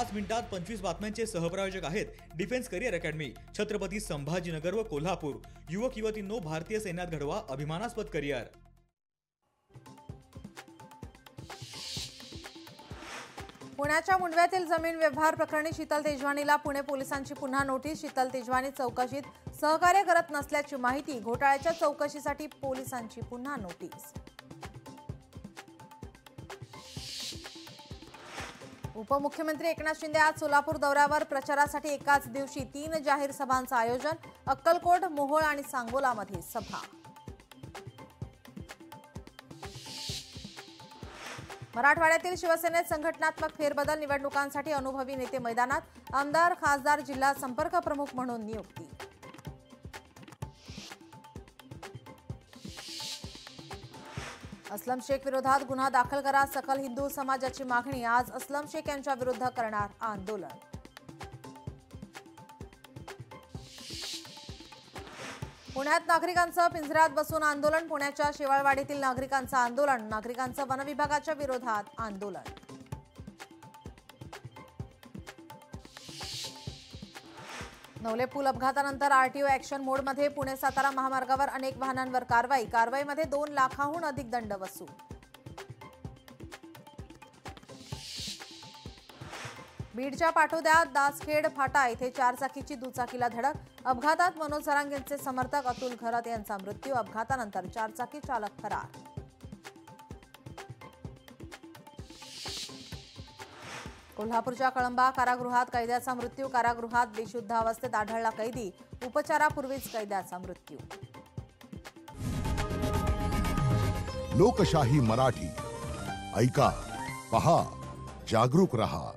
5 मिनिटात 25 बातम्यांचे सहप्रायोजक आहेत defence career academy, Chhatrapati Sambhajinagar व कोल्हापूर। युवक युवतींनो, भारतीय सैन्यात घडवा अभिमानास्पद करिअर। पुण्याच्या मुंडव्यातील जमीन व्यवहार प्रकरणी शीतल तेजवानीला पुणे पोलिसांची पुन्हा नोटीस। शीतल तेजवानी चौकशीत सहकार्य करत नसल्याची माहिती। घोटाळ्याच्या चौकशीसाठी पोलिसांची पुन्हा नोटीस। उपमुख्यमंत्री एकनाथ शिंदे आज सोलापूर दौऱ्यावर। प्रचारासाठी एकाच दिवशी 3 जाहीर सभांचं आयोजन। अक्कलकोट, मोहोळ आणि सांगोलामध्ये सभा। मराठवाड्यातील शिवसेनेत संघटनात्मक फेरबदल। निवडणुकांसाठी अनुभवी नेते मैदानात। आमदार, खासदार, जिल्हा संपर्क प्रमुख म्हणून नियुक्ती। असलम शेख विरोधात गुन्हा दाखल करा, सकल हिंदू समाजाची मागणी। आज असलम शेख यांच्या विरुद्ध करणार आंदोलन। पुण्यात नागरिकांचं पिंजऱ्यात बसून आंदोलन। पुण्याच्या शेवाळवाडीतील नागरिकांचं आंदोलन। नागरिकांचं वन विभागाच्या विरोधात आंदोलन। नवले पूल अपघातानंतर आरटीओ ऍक्शन मोडमध्ये। पुणे सातारा महामार्गावर अनेक वाहनांवर कारवाई। कारवाईमध्ये 2 लाखांहून अधिक दंड वसूल। बीडच्या पाटोद्यात दासखेड फाटा येथे 4 चाकीची दुचाकीला धडक। अपघातात मनोज जरांगेंचे समर्थक अतुल घरत यांचा मृत्यू। अपघातानंतर 4 चाकी चालक फरार। कोल्हापूरच्या कळंबा कारागृहात कैद्याचा मृत्यू। कारागृहात बेशुद्ध अवस्थेत आढळला कैदी। उपचारापूर्वीच कैद्याचा मृत्यू। लोकशाही मराठी ऐका, पहा, जागरूक रहा।